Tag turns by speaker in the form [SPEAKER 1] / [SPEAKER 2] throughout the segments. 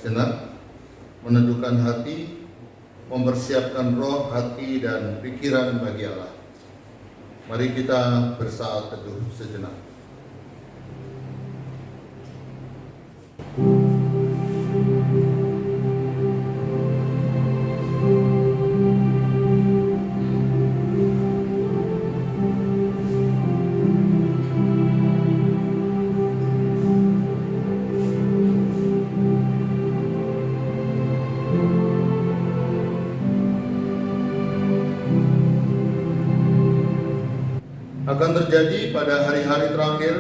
[SPEAKER 1] sejenak, meneduhkan hati, mempersiapkan roh, hati, dan pikiran bagi Allah. Mari kita bersaat teduh sejenak. Akan terjadi pada hari-hari terakhir,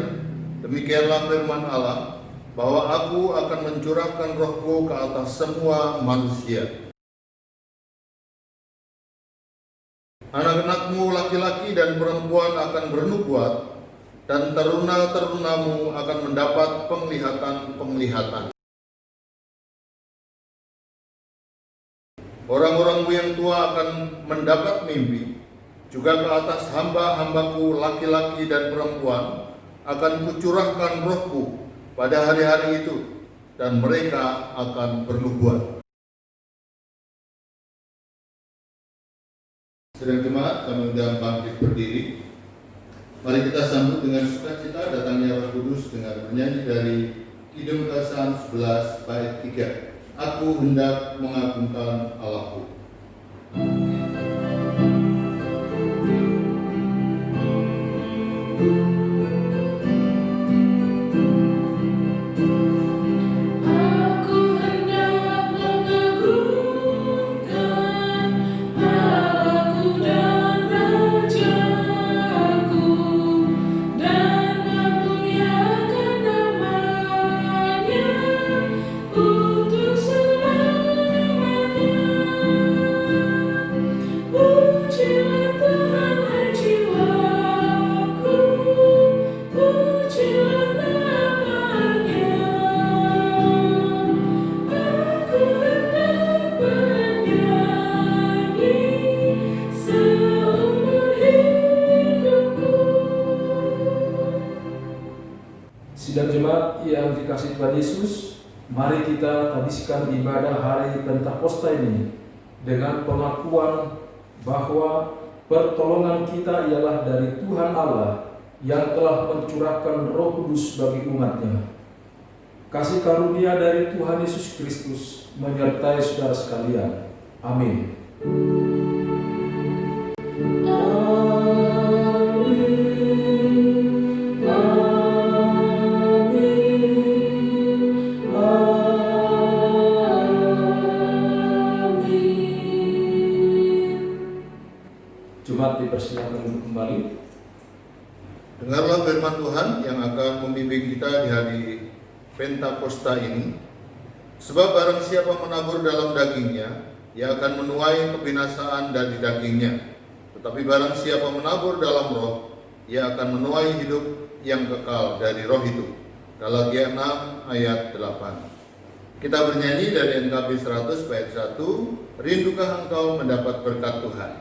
[SPEAKER 1] demikianlah firman Allah, bahwa aku akan mencurahkan rohku ke atas semua manusia. Anak-anakmu laki-laki dan perempuan akan bernubuat, dan teruna-terunamu akan mendapat penglihatan-penglihatan. Orang-orangmu yang tua akan mendapat mimpi. Juga ke atas hamba-hambaku laki-laki dan perempuan akan kucurahkan rohku pada hari-hari itu, dan mereka akan bernubuat. Sedang jemaat, kami undang bangkit berdiri. Mari kita sambut dengan sukacita datangnya Roh Kudus dengan menyanyi dari Kidung Kesan 11 bait 3. Aku hendak mengagungkan Allahku.
[SPEAKER 2] Sidang jemaat yang dikasihi Tuhan Yesus, mari kita habiskan ibadah hari Pentakosta ini dengan pengakuan bahwa pertolongan kita ialah dari Tuhan Allah yang telah mencurahkan Roh Kudus bagi umat-Nya. Kasih karunia dari Tuhan Yesus Kristus menyertai saudara sekalian. Amin. Jemaat dipersilakan untuk kembali.
[SPEAKER 1] Dengarlah firman Tuhan yang akan membimbing kita di hari Pentakosta ini. Sebab barang siapa menabur dalam dagingnya, ia akan menuai kebinasaan dari dagingnya. Tetapi barang siapa menabur dalam roh, ia akan menuai hidup yang kekal dari roh itu. Galatia 6 ayat 8. Kita bernyanyi dari NKB 100 bait 1, Rindukah engkau mendapat berkat Tuhan?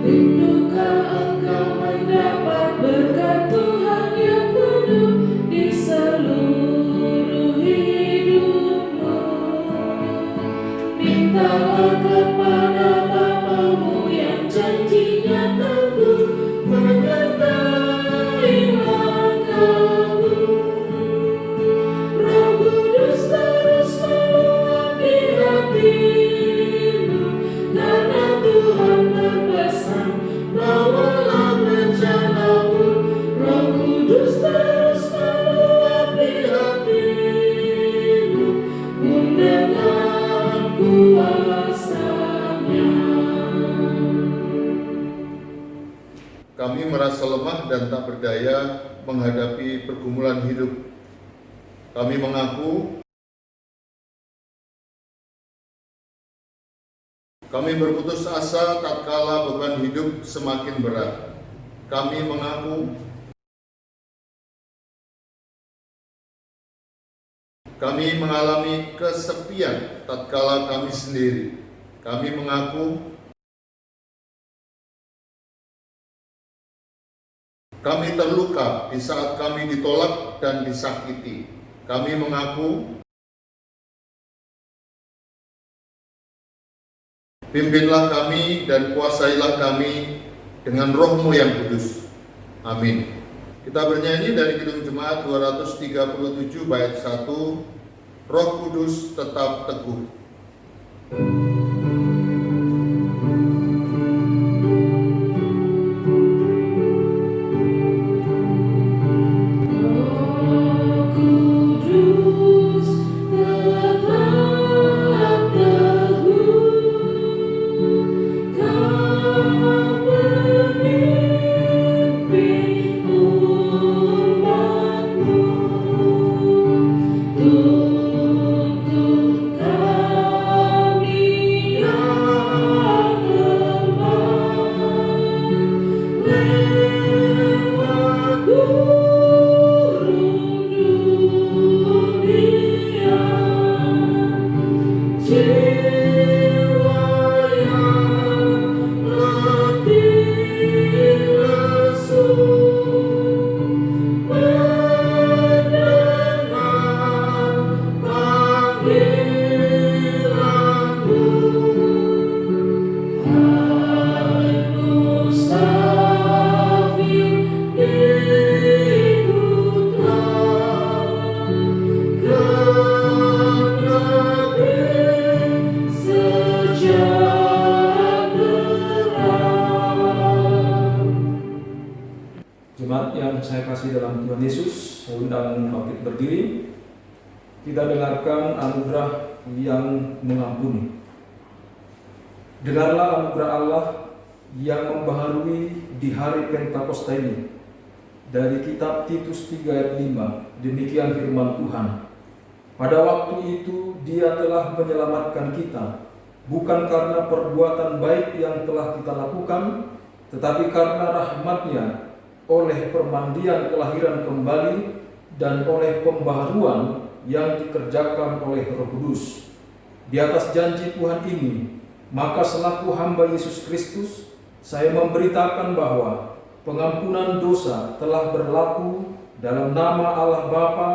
[SPEAKER 3] Rindukah engkau mendapat berkat Tuhan yang penuh di seluruh hidupmu? Mintalah kepada Bapamu yang janjinya teguh menyertai langkahmu. Roh Kudus terus meluapi hatimu, karena Tuhan berpesan, bawalah bencanamu. Roh Kudus terus meluapi hatimu, mendengar kuasa-Nya.
[SPEAKER 1] Kami merasa lemah dan tak berdaya menghadapi pergumulan hidup. Kami mengaku kami berputus asa tatkala beban hidup semakin berat. Kami mengaku kami mengalami kesepian tatkala kami sendiri. Kami mengaku Kami terluka di saat kami ditolak dan disakiti. Kami mengaku, pimpinlah kami dan kuasailah kami dengan Roh-Mu yang kudus. Amin. Kita bernyanyi dari Kidung Jemaat 237 bait 1, Roh Kudus tetap teguh.
[SPEAKER 2] Jemaat yang saya kasih dalam Tuhan Yesus, saya undang bangkit berdiri. Kita dengarkan anugerah yang mengampuni. Dengarlah anugerah Allah yang membaharui di hari Pentakosta ini. Dari kitab Titus 3 ayat 5, demikian firman Tuhan. Pada waktu itu Dia telah menyelamatkan kita, bukan karena perbuatan baik yang telah kita lakukan, tetapi karena rahmat-Nya, oleh permandian kelahiran kembali dan oleh pembaharuan yang dikerjakan oleh Roh Kudus. Di atas janji Tuhan ini, maka selaku hamba Yesus Kristus, saya memberitakan bahwa pengampunan dosa telah berlaku dalam nama Allah Bapa,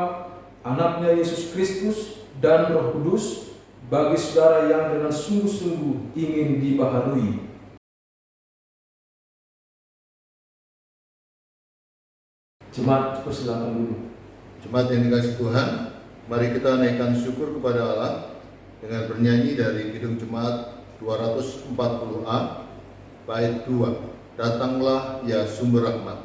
[SPEAKER 2] Anaknya Yesus Kristus, dan Roh Kudus bagi saudara yang dengan sungguh-sungguh ingin dibaharui. Jemaat, persilakan dulu.
[SPEAKER 1] Jemaat yang dikasih Tuhan, mari kita naikkan syukur kepada Allah dengan bernyanyi dari Kidung Jemaat 240A bait 2, Datanglah ya sumber rahmat.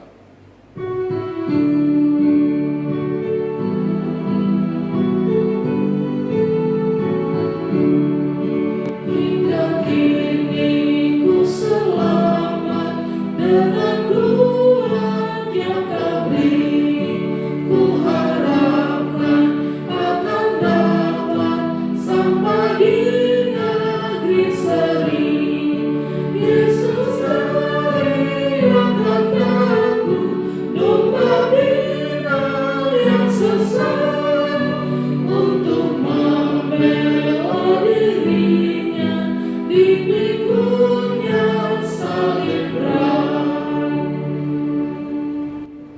[SPEAKER 3] Hingga kini ku selamat dengan Tuhan yang Kau beri. Ku harapkan akan dapat sampai di negeri seri. Yesus hari akan aku, domba binal yang sesat, untuk membela dirinya, dipikulnya salib berat.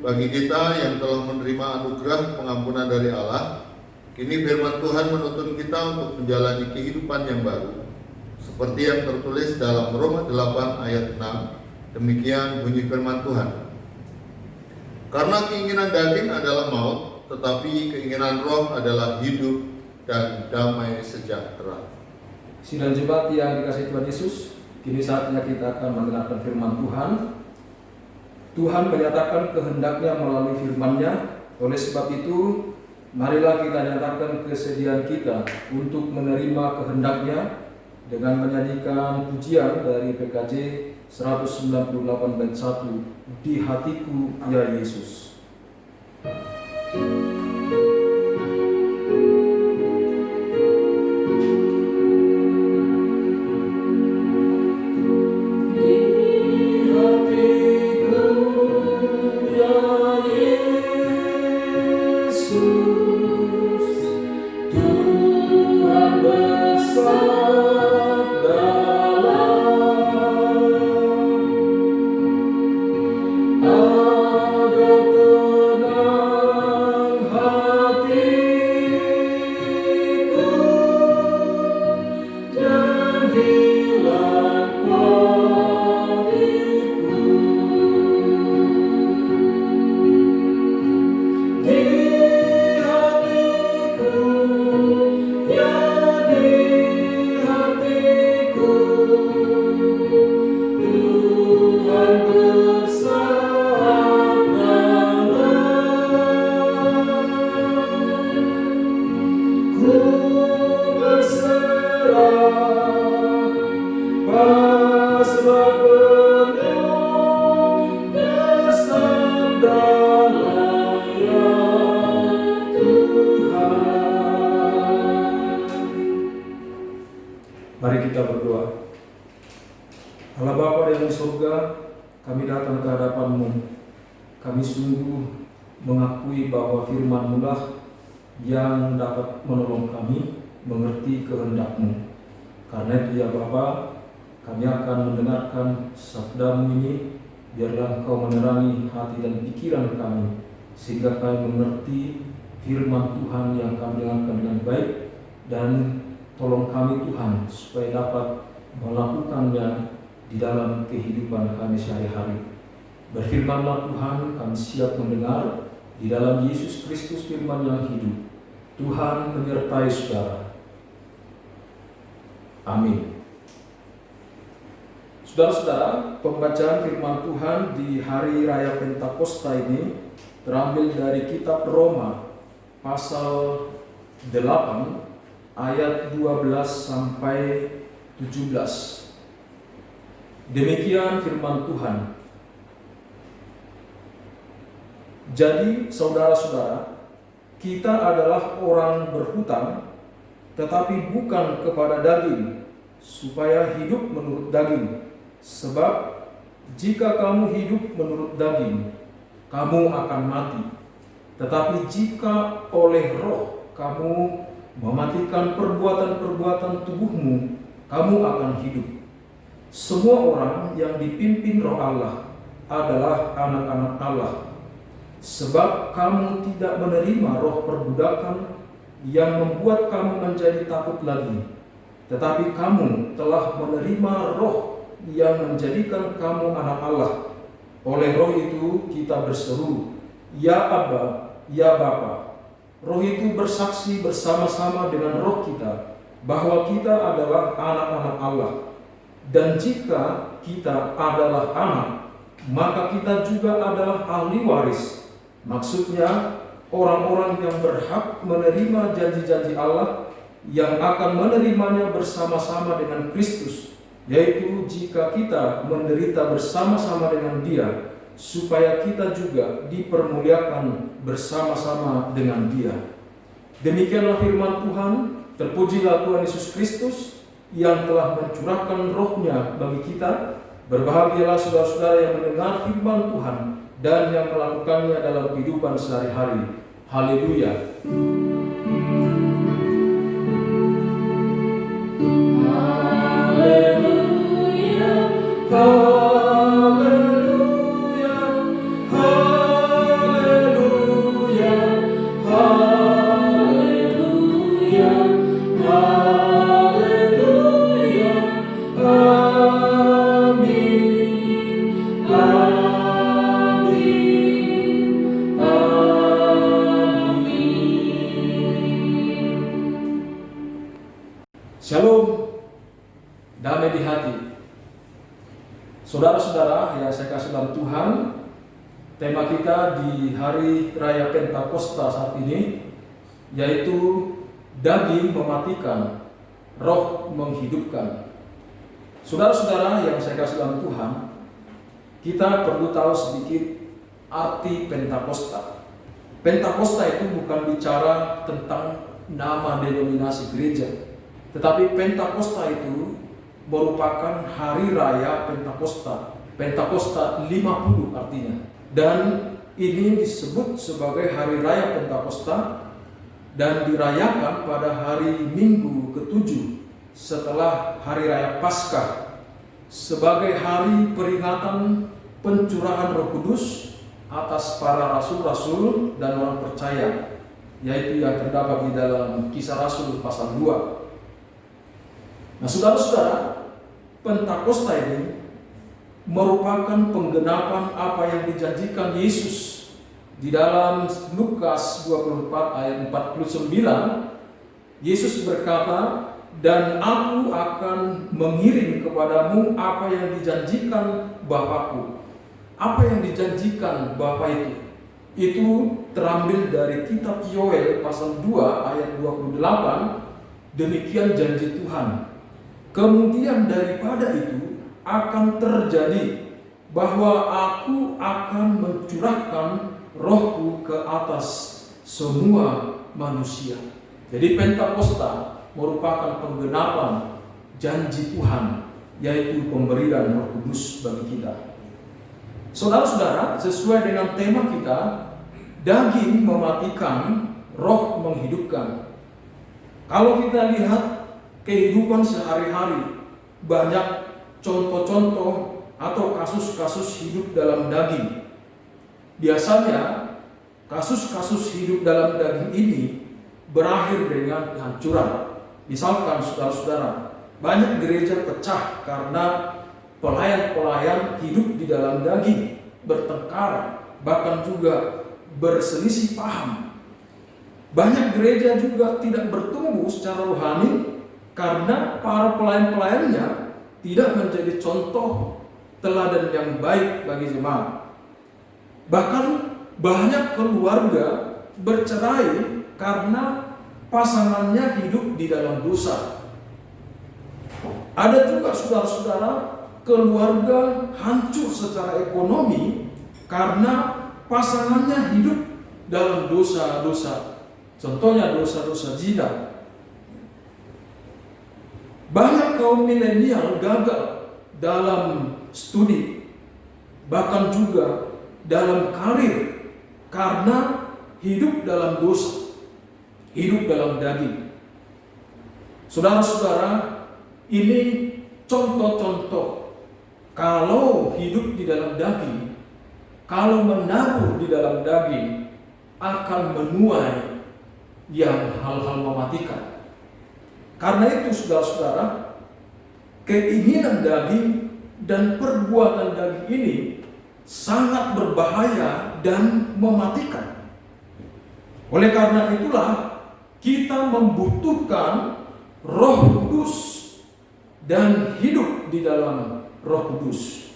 [SPEAKER 1] Bagi kita yang telah menerima anugerah pengampunan dari Allah, kini firman Tuhan menuntun kita untuk menjalani kehidupan yang baru, seperti yang tertulis dalam Roma 8 ayat 6. Demikian bunyi firman Tuhan. Karena keinginan daging adalah maut, tetapi keinginan roh adalah hidup dan damai sejahtera.
[SPEAKER 2] Sidang jemaat yang dikasihi Tuhan Yesus, kini saatnya kita akan mendengarkan firman Tuhan. Tuhan menyatakan kehendaknya melalui firman-Nya. Oleh sebab itu, marilah kita nyatakan kesediaan kita untuk menerima kehendak-Nya dengan menyanyikan pujian dari PKJ 198 bait 1, Di Hatiku Ya Yesus.
[SPEAKER 3] Tuhan
[SPEAKER 2] datang ke hadapan-Mu, kami sungguh mengakui bahwa firman-Mu lah yang dapat menolong kami mengerti kehendak-Mu. Karena itu ya Bapa, kami akan mendengarkan sabda-Mu ini, biarlah Engkau menerangi hati dan pikiran kami, sehingga kami mengerti firman Tuhan yang kami dengarkan dengan baik, dan tolong kami Tuhan supaya dapat melakukannya di dalam kehidupan kami sehari-hari. Berfirmanlah Tuhan, kami siap mendengar di dalam Yesus Kristus firman yang hidup. Tuhan menyertai saudara. Amin. Saudara-saudara, pembacaan firman Tuhan di hari raya Pentakosta ini terambil dari kitab Roma pasal 8 ayat 12 sampai 17. Demikian firman Tuhan. Jadi saudara-saudara, kita adalah orang berhutang, tetapi bukan kepada daging, supaya hidup menurut daging. Sebab jika kamu hidup menurut daging, kamu akan mati. Tetapi jika oleh Roh kamu mematikan perbuatan-perbuatan tubuhmu, kamu akan hidup. Semua orang yang dipimpin Roh Allah adalah anak-anak Allah. Sebab kamu tidak menerima roh perbudakan yang membuat kamu menjadi takut lagi, tetapi kamu telah menerima Roh yang menjadikan kamu anak Allah. Oleh Roh itu kita berseru, Ya Abba, Ya Bapa. Roh itu bersaksi bersama-sama dengan roh kita bahwa kita adalah anak-anak Allah. Dan jika kita adalah anak, maka kita juga adalah ahli waris. Maksudnya orang-orang yang berhak menerima janji-janji Allah, yang akan menerimanya bersama-sama dengan Kristus, yaitu jika kita menderita bersama-sama dengan Dia, supaya kita juga dipermuliakan bersama-sama dengan Dia. Demikianlah firman Tuhan. Terpujilah Tuhan Yesus Kristus yang telah mencurahkan Roh-Nya bagi kita. Berbahagialah saudara-saudara yang mendengar firman Tuhan dan yang melakukannya dalam kehidupan sehari-hari. Haleluya. Shalom, damai di hati. Saudara-saudara yang saya kasih dalam Tuhan, tema kita di hari raya Pentakosta saat ini yaitu daging mematikan, roh menghidupkan. Saudara-saudara yang saya kasih dalam Tuhan, kita perlu tahu sedikit arti Pentakosta. Pentakosta itu bukan bicara tentang nama denominasi gereja, tetapi Pentakosta itu merupakan hari raya Pentakosta. Pentakosta 50 artinya. Dan ini disebut sebagai hari raya Pentakosta dan dirayakan pada hari Minggu ke-7 setelah hari raya Paskah, sebagai hari peringatan pencurahan Roh Kudus atas para rasul-rasul dan orang percaya, yaitu yang terdapat di dalam Kisah Rasul pasal 2. Nah, saudara-saudara, Pentakosta ini merupakan penggenapan apa yang dijanjikan Yesus di dalam Lukas 24 ayat 49. Yesus berkata, "Dan aku akan mengirim kepadamu apa yang dijanjikan Bapakku." Apa yang dijanjikan Bapa itu terambil dari kitab Yoel pasal 2 ayat 28. Demikian janji Tuhan. Kemudian daripada itu akan terjadi bahwa aku akan mencurahkan rohku ke atas semua manusia. Jadi Pentakosta merupakan penggenapan janji Tuhan, yaitu pemberian Roh Kudus bagi kita. Saudara-saudara, sesuai dengan tema kita, daging mematikan, roh menghidupkan. Kalau kita lihat kehidupan sehari-hari, banyak contoh-contoh atau kasus-kasus hidup dalam daging. Biasanya kasus-kasus hidup dalam daging ini berakhir dengan kehancuran. Misalkan saudara-saudara, banyak gereja pecah karena pelayan-pelayan hidup di dalam daging, bertengkar, bahkan juga berselisih paham. Banyak gereja juga tidak bertumbuh secara rohani karena para pelayan-pelayannya tidak menjadi contoh teladan yang baik bagi jemaat. Bahkan banyak keluarga bercerai karena pasangannya hidup di dalam dosa. Ada juga saudara-saudara, keluarga hancur secara ekonomi karena pasangannya hidup dalam dosa-dosa. Contohnya dosa-dosa zina. Banyak kaum milenial gagal dalam studi, bahkan juga dalam karir karena hidup dalam dosa, hidup dalam daging. Saudara-saudara, ini contoh-contoh kalau hidup di dalam daging, kalau menabur di dalam daging akan menuai yang hal-hal mematikan. Karena itu saudara-saudara, keinginan daging dan perbuatan daging ini sangat berbahaya dan mematikan. Oleh karena itulah kita membutuhkan Roh Kudus dan hidup di dalam Roh Kudus.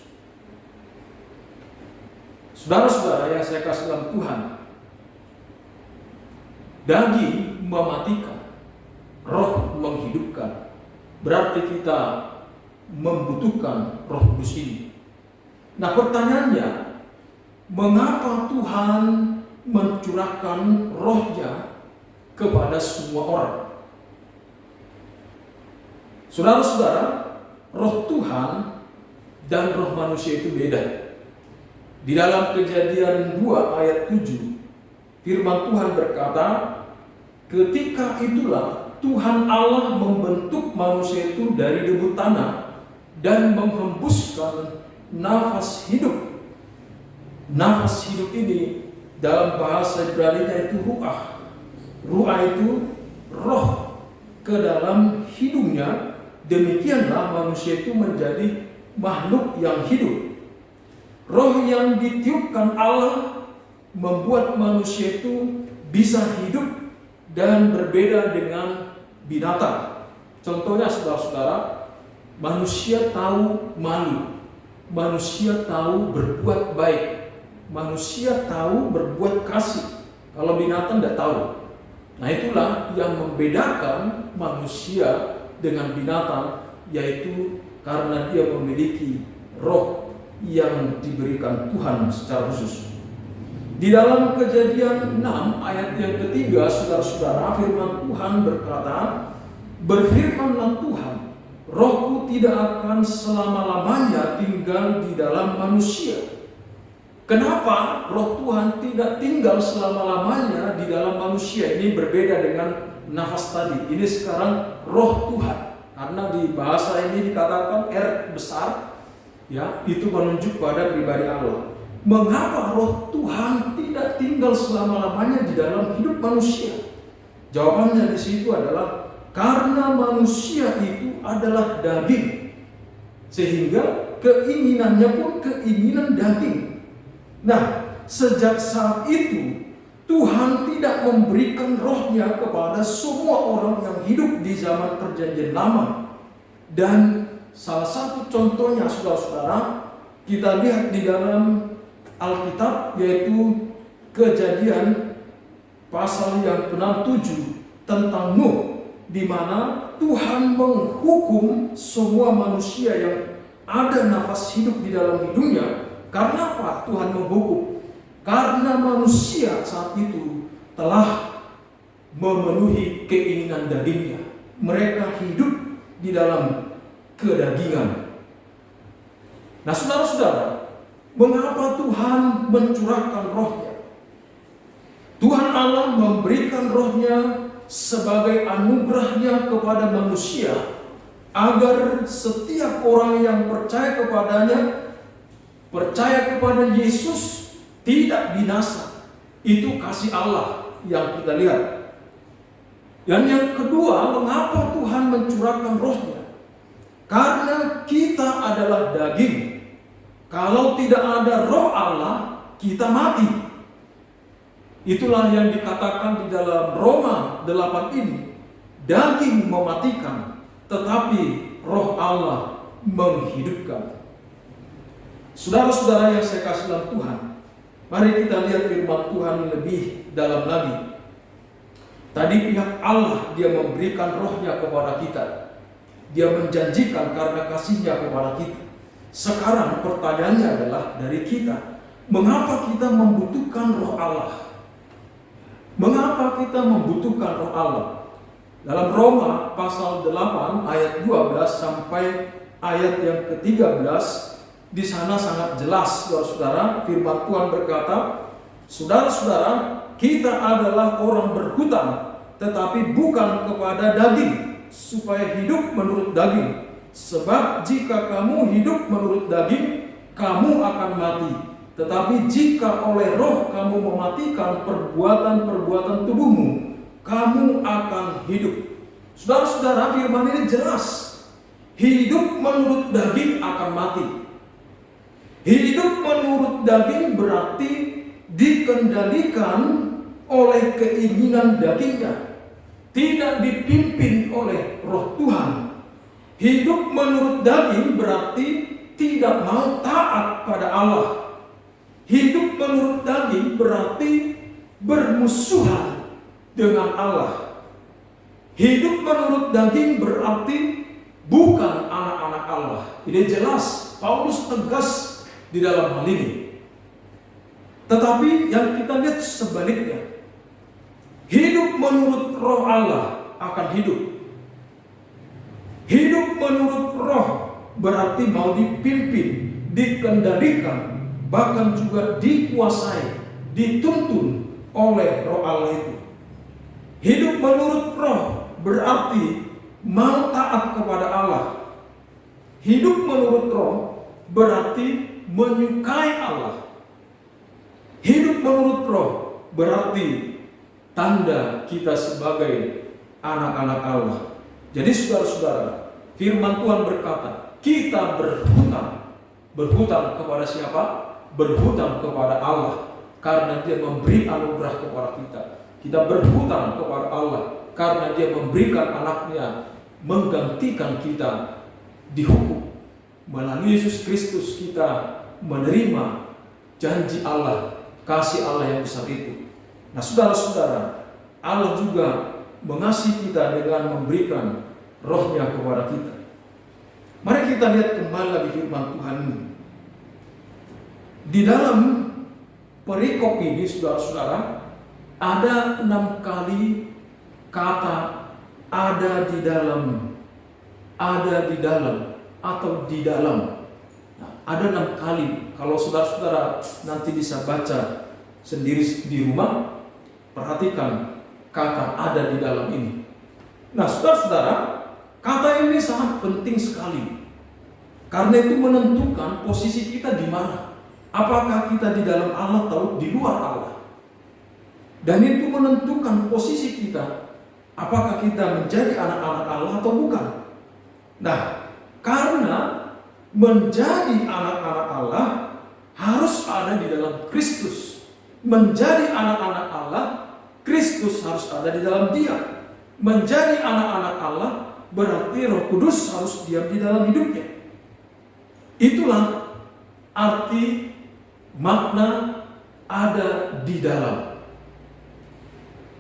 [SPEAKER 2] Saudara-saudara yang saya kasih dalam Tuhan, daging mematikan, roh menghidupkan. Berarti kita membutuhkan Roh Kudus ini. Nah, pertanyaannya, mengapa Tuhan mencurahkan rohnya kepada semua orang? Saudara-saudara, roh Tuhan dan roh manusia itu beda. Di dalam Kejadian 2 ayat 7, firman Tuhan berkata, ketika itulah Tuhan Allah membentuk manusia itu dari debu tanah dan menghembuskan nafas hidup. Nafas hidup ini dalam bahasa Ibrani itu ruah. Ruah itu roh ke dalam hidungnya. Demikianlah manusia itu menjadi makhluk yang hidup. Roh yang ditiupkan Allah membuat manusia itu bisa hidup dan berbeda dengan binatang. Contohnya saudara-saudara, manusia tahu malu, manusia tahu berbuat baik, manusia tahu berbuat kasih. Kalau binatang tidak tahu. Nah, itulah yang membedakan manusia dengan binatang, yaitu karena dia memiliki roh yang diberikan Tuhan secara khusus. Di dalam Kejadian 6 ayat yang ketiga, saudara-saudara, firman Tuhan berkata, berfirmanlah Tuhan, rohku tidak akan selama-lamanya tinggal di dalam manusia. Kenapa roh Tuhan tidak tinggal selama-lamanya di dalam manusia? Ini berbeda dengan nafas tadi. Ini sekarang roh Tuhan. Karena di bahasa ini dikatakan R besar, ya, itu menunjuk pada pribadi Allah. Mengapa roh Tuhan tidak tinggal selama-lamanya di dalam hidup manusia? Jawabannya di situ adalah karena manusia itu adalah daging, sehingga keinginannya pun keinginan daging. Nah, sejak saat itu Tuhan tidak memberikan rohnya kepada semua orang yang hidup di zaman Perjanjian Lama. Dan salah satu contohnya, saudara-saudara, kita lihat di dalam Alkitab, yaitu Kejadian pasal yang ke-67 tentang Nuh, di mana Tuhan menghukum semua manusia yang ada nafas hidup di dalam hidungnya. Karena apa Tuhan menghukum? Karena manusia saat itu telah memenuhi keinginan dagingnya. Mereka hidup di dalam kedagingan. Nah, saudara-saudara, mengapa Tuhan mencurahkan rohnya? Tuhan Allah memberikan rohnya sebagai anugerahnya kepada manusia, agar setiap orang yang percaya kepadanya, percaya kepada Yesus, tidak binasa. Itu kasih Allah yang kita lihat. Dan yang kedua, mengapa Tuhan mencurahkan rohnya? Karena kita adalah daging. Kalau tidak ada roh Allah, kita mati. Itulah yang dikatakan di dalam Roma 8 ini. Daging mematikan, tetapi roh Allah menghidupkan. Saudara-saudara yang saya kasih dalam Tuhan, mari kita lihat firman Tuhan lebih dalam lagi. Tadi pihak Allah, dia memberikan rohnya kepada kita. Dia menjanjikan karena kasihnya kepada kita. Sekarang pertanyaannya adalah dari kita, mengapa kita membutuhkan roh Allah? Mengapa kita membutuhkan roh Allah? Dalam Roma pasal 8 ayat 12 sampai ayat yang ke-13, di sana sangat jelas, saudara-saudara, firman Tuhan berkata, saudara-saudara, kita adalah orang berhutang, tetapi bukan kepada daging, supaya hidup menurut daging. Sebab jika kamu hidup menurut daging, kamu akan mati. Tetapi jika oleh roh kamu mematikan perbuatan-perbuatan tubuhmu, kamu akan hidup. Saudara-saudara, firman ini jelas. Hidup menurut daging akan mati. Hidup menurut daging berarti dikendalikan oleh keinginan dagingnya, tidak dipimpin oleh roh Tuhan. Hidup menurut daging berarti tidak mau taat pada Allah. Hidup menurut daging berarti bermusuhan dengan Allah. Hidup menurut daging berarti bukan anak-anak Allah. Ini jelas, Paulus tegas di dalam hal ini. Tetapi yang kita lihat sebaliknya. Hidup menurut roh Allah akan hidup. Hidup menurut roh berarti mau dipimpin, dikendalikan, bahkan juga dikuasai, dituntun oleh roh Allah itu. Hidup menurut roh berarti mau taat kepada Allah. Hidup menurut roh berarti menyukai Allah. Hidup menurut roh berarti tanda kita sebagai anak-anak Allah. Jadi saudara-saudara, firman Tuhan berkata, kita berhutang. Berhutang kepada siapa? Berhutang kepada Allah, karena Dia memberi anugerah kepada kita. Kita berhutang kepada Allah karena Dia memberikan anaknya, menggantikan kita dihukum. Melalui Yesus Kristus kita menerima janji Allah, kasih Allah yang besar itu. Nah saudara-saudara, Allah juga mengasihi kita dengan memberikan rohnya kepada kita. Mari kita lihat kembali lagi firman Tuhan ini. Di dalam perikop ini saudara-saudara, ada 6 kali kata ada di dalam, atau di dalam. Nah, ada 6 kali. Kalau saudara-saudara nanti bisa baca sendiri di rumah, perhatikan kata ada di dalam ini. Nah, saudara-saudara, kata ini sangat penting sekali. Karena itu menentukan posisi kita di mana. Apakah kita di dalam Allah atau di luar Allah. Dan itu menentukan posisi kita. Apakah kita menjadi anak-anak Allah atau bukan. Nah, karena menjadi anak-anak Allah harus ada di dalam Kristus. Menjadi anak-anak Allah, Kristus harus ada di dalam Dia. Menjadi anak-anak Allah berarti Roh Kudus harus diam di dalam hidupnya. Itulah arti makna ada di dalam.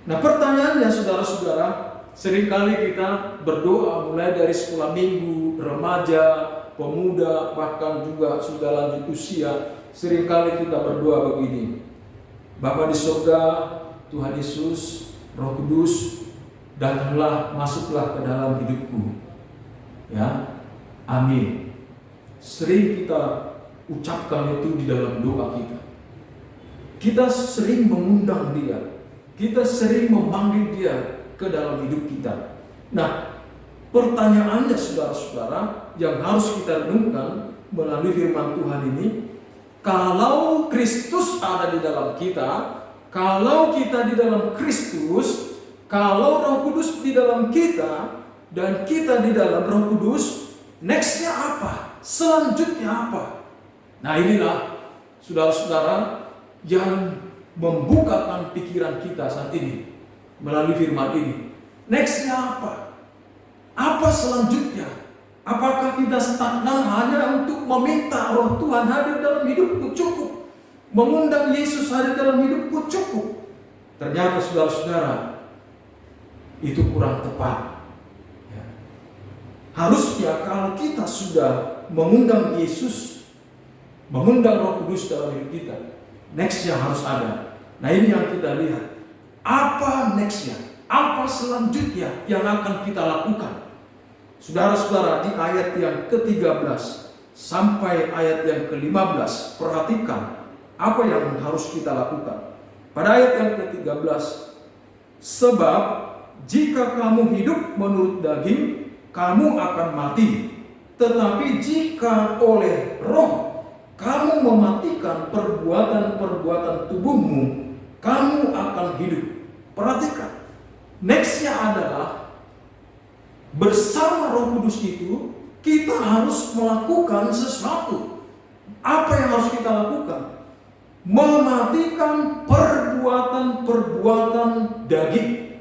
[SPEAKER 2] Nah, pertanyaannya saudara-saudara, seringkali kita berdoa mulai dari sekolah minggu, remaja, pemuda, bahkan juga sudah lanjut usia. Seringkali kita berdoa begini, Bapa di surga, Tuhan Yesus, Roh Kudus, datanglah, masuklah ke dalam hidupku. Ya, amin. Sering kita ucapkan itu di dalam doa kita. Kita sering mengundang Dia, kita sering memanggil Dia ke dalam hidup kita. Nah, pertanyaannya saudara-saudara yang harus kita renungkan melalui firman Tuhan ini, kalau Kristus ada di dalam kita, kalau kita di dalam Kristus, kalau Roh Kudus di dalam kita, dan kita di dalam Roh Kudus, nextnya apa? Selanjutnya apa? Nah, inilah saudara-saudara yang membukakan pikiran kita saat ini melalui firman ini. Nextnya apa? Apa selanjutnya? Apakah kita stagnan hanya untuk meminta Roh Tuhan hadir dalam hidupku cukup? Mengundang Yesus hadir dalam hidupku cukup? Ternyata saudara-saudara, itu kurang tepat. Ya. Harusnya kalau kita sudah mengundang Yesus, mengundang Roh Kudus dalam hidup kita, nextnya harus ada. Nah, ini yang kita lihat. Apa nextnya? Apa selanjutnya yang akan kita lakukan? Saudara-saudara, di ayat yang ke-13 sampai ayat yang ke-15, perhatikan apa yang harus kita lakukan. Pada ayat yang ke-13, sebab jika kamu hidup menurut daging, kamu akan mati. Tetapi jika oleh Roh kamu mematikan perbuatan-perbuatan tubuhmu, kamu akan hidup. Perhatikan, nextnya adalah bersama Roh Kudus itu kita harus melakukan sesuatu. Apa yang harus kita lakukan? Mematikan perbuatan-perbuatan daging.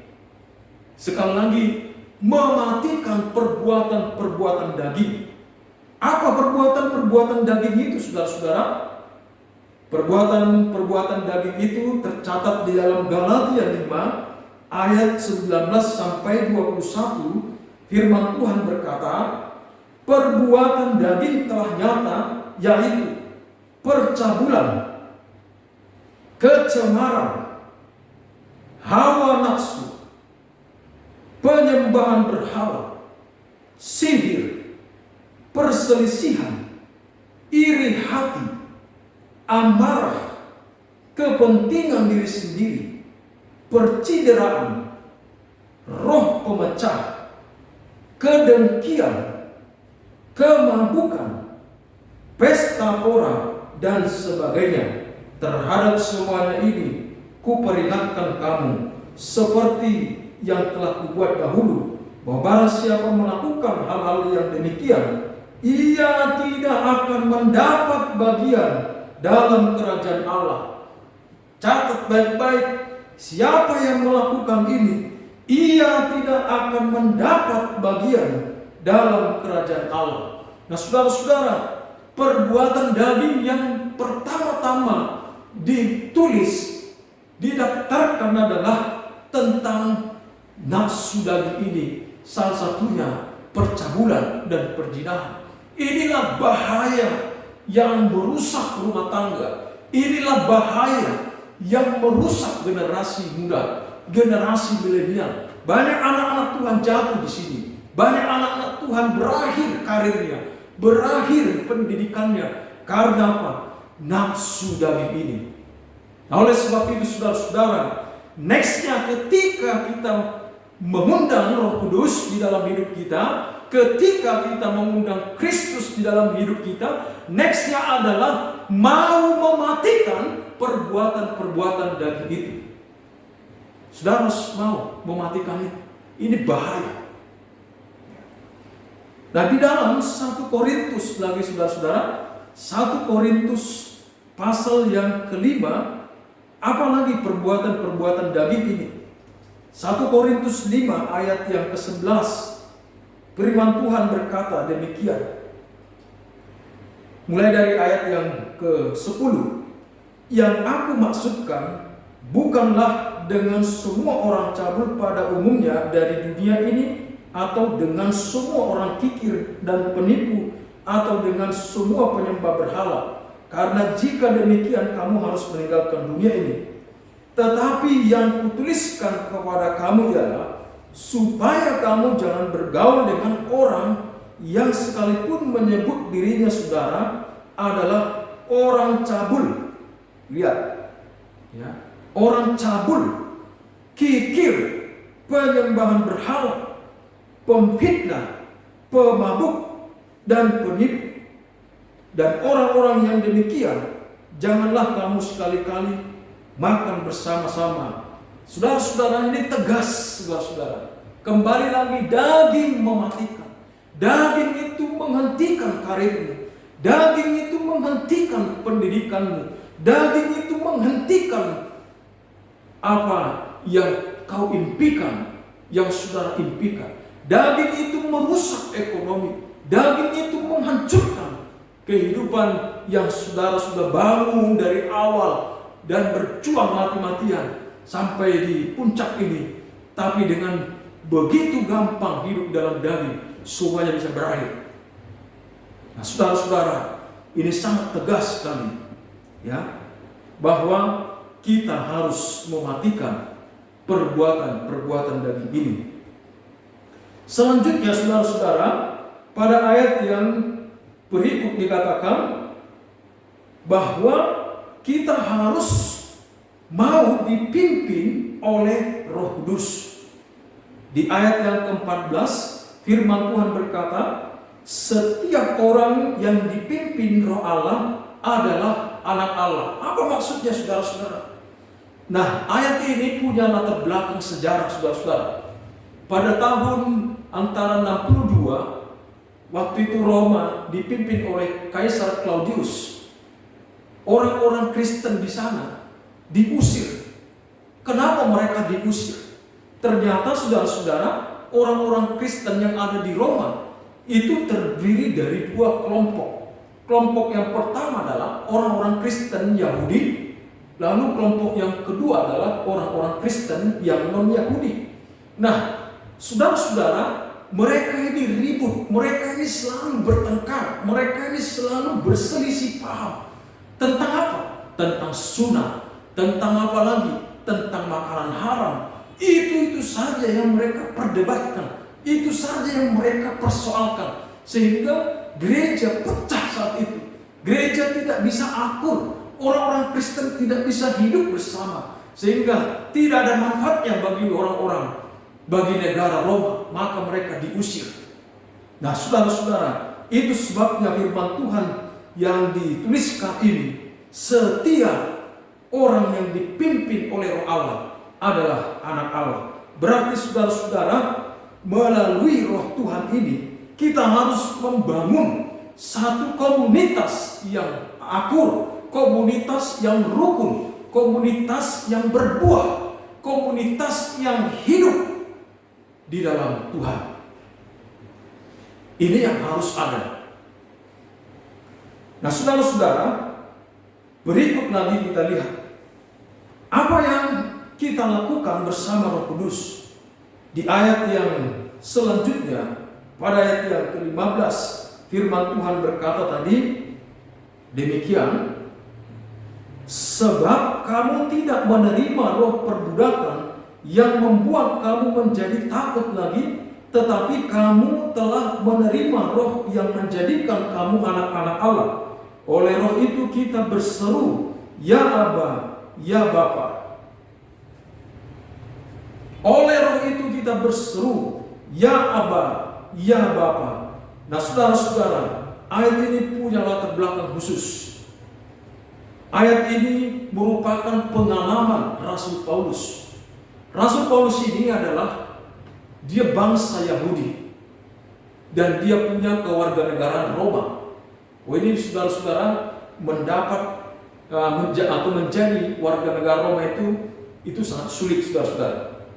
[SPEAKER 2] Sekali lagi, mematikan perbuatan-perbuatan daging. Apa perbuatan-perbuatan daging itu, saudara-saudara? Perbuatan-perbuatan daging itu tercatat di dalam Galatia 5 ayat 19 sampai 21. Firman Tuhan berkata, perbuatan daging telah nyata, yaitu percabulan, kecemaran, hawa nafsu, penyembahan berhala, sihir, perselisihan, iri hati, amarah, kepentingan diri sendiri, percideraan, roh pemecah, kedengkian, kemabukan, pesta pora, dan sebagainya. Terhadap semuanya ini kuperingatkan kamu, seperti yang telah kubuat dahulu, bahwa barang siapa melakukan hal-hal yang demikian, ia tidak akan mendapat bagian dalam kerajaan Allah. Catat baik-baik, siapa yang melakukan ini, ia tidak akan mendapat bagian dalam kerajaan Allah. Nah, saudara-saudara, perbuatan daging yang pertama-tama ditulis, didaftarkan adalah tentang nafsu daging ini. Salah satunya percabulan dan perzinahan. Inilah bahaya yang merusak rumah tangga. Inilah bahaya yang merusak generasi muda, generasi milenial. Banyak anak-anak Tuhan jatuh di sini. Banyak anak-anak Tuhan berakhir karirnya, berakhir pendidikannya. Karena apa? Nafsu daging ini. Nah, oleh sebab itu saudara-saudara, nextnya ketika kita mengundang Roh Kudus di dalam hidup kita, ketika kita mengundang Kristus di dalam hidup kita, nextnya adalah mau mematikan perbuatan-perbuatan daging itu. Saudara mau mematikan itu. Ini bahaya. Nah, di dalam 1 Korintus lagi saudara-saudara, 1 Korintus pasal yang kelima, apalagi perbuatan-perbuatan daging ini. 1 Korintus 5 ayat yang ke-11, firman Tuhan berkata demikian. Mulai dari ayat yang ke-10. Yang aku maksudkan bukanlah dengan semua orang cabul pada umumnya dari dunia ini, atau dengan semua orang kikir dan penipu, atau dengan semua penyembah berhala. Karena jika demikian kamu harus meninggalkan dunia ini. Tetapi yang kutuliskan kepada kamu ialah supaya kamu jangan bergaul dengan orang yang sekalipun menyebut dirinya saudara, adalah orang cabul. Lihat, ya, orang cabul, kikir, penyembahan berhala, pemfitnah, pemabuk, dan penipu. Dan orang-orang yang demikian, janganlah kamu sekali-kali makan bersama-sama. Saudara-saudara, ini tegas, saudara-saudara. Kembali lagi, daging mematikan. Daging itu menghentikan karirmu. Daging itu menghentikan pendidikanmu. Daging itu menghentikan apa yang kau impikan, yang saudara impikan. Daging itu merusak ekonomi. Daging itu menghancurkan kehidupan yang saudara sudah bangun dari awal dan berjuang mati-matian sampai di puncak ini. Tapi dengan begitu gampang hidup dalam daging, semuanya bisa berakhir. Nah, saudara-saudara, ini sangat tegas sekali, ya, bahwa kita harus mematikan perbuatan-perbuatan daging ini. Selanjutnya, saudara-saudara, pada ayat yang berikut dikatakan bahwa kita harus mau dipimpin oleh Roh Kudus. Di ayat yang ke-14, firman Tuhan berkata, setiap orang yang dipimpin Roh Allah adalah anak Allah. Apa maksudnya, saudara-saudara? Nah, ayat ini punya latar belakang sejarah, saudara-saudara. Pada tahun antara 62, waktu itu Roma dipimpin oleh Kaisar Claudius. Orang-orang Kristen di sana diusir. Kenapa mereka diusir? Ternyata, saudara-saudara, orang-orang Kristen yang ada di Roma itu terdiri dari dua kelompok. Kelompok yang pertama adalah orang-orang Kristen Yahudi, lalu kelompok yang kedua adalah orang-orang Kristen yang non-Yahudi. Nah, saudara-saudara, mereka ini ribut, mereka ini selalu bertengkar, mereka ini selalu berselisih paham. Tentang apa? Tentang sunat, tentang apa lagi? Tentang makanan haram. Itu saja yang mereka perdebatkan, itu saja yang mereka persoalkan. Sehingga gereja pecah saat itu. Gereja tidak bisa akur, orang-orang Kristen tidak bisa hidup bersama. Sehingga tidak ada manfaatnya bagi orang-orang, bagi negara Roma, maka mereka diusir. Nah, saudara-saudara, itu sebabnya firman Tuhan yang dituliskan ini, setiap orang yang dipimpin oleh Roh Allah adalah anak Allah. Berarti, saudara-saudara, melalui Roh Tuhan ini kita harus membangun satu komunitas yang akur, komunitas yang rukun, komunitas yang berbuah, komunitas yang hidup di dalam Tuhan. Ini yang harus ada. Nah, saudara-saudara, berikut lagi kita lihat apa yang kita lakukan bersama Roh Kudus. Di ayat yang selanjutnya, pada ayat yang ke-15, firman Tuhan berkata tadi demikian, sebab kamu tidak menerima roh perbudakan yang membuat kamu menjadi takut lagi, tetapi kamu telah menerima roh yang menjadikan kamu anak-anak Allah. Oleh roh itu kita berseru, ya Aba, ya Bapa. Oleh roh itu kita berseru, ya Aba, ya Bapa. Nah, saudara-saudara, ayat ini punya latar belakang khusus. Ayat ini merupakan pengalaman Rasul Paulus. Rasul Paulus ini adalah dia bangsa Yahudi dan dia punya kewarganegaraan Roma. Ini saudara-saudara mendapat atau menjadi warga negara Roma itu sangat sulit, saudara-saudara.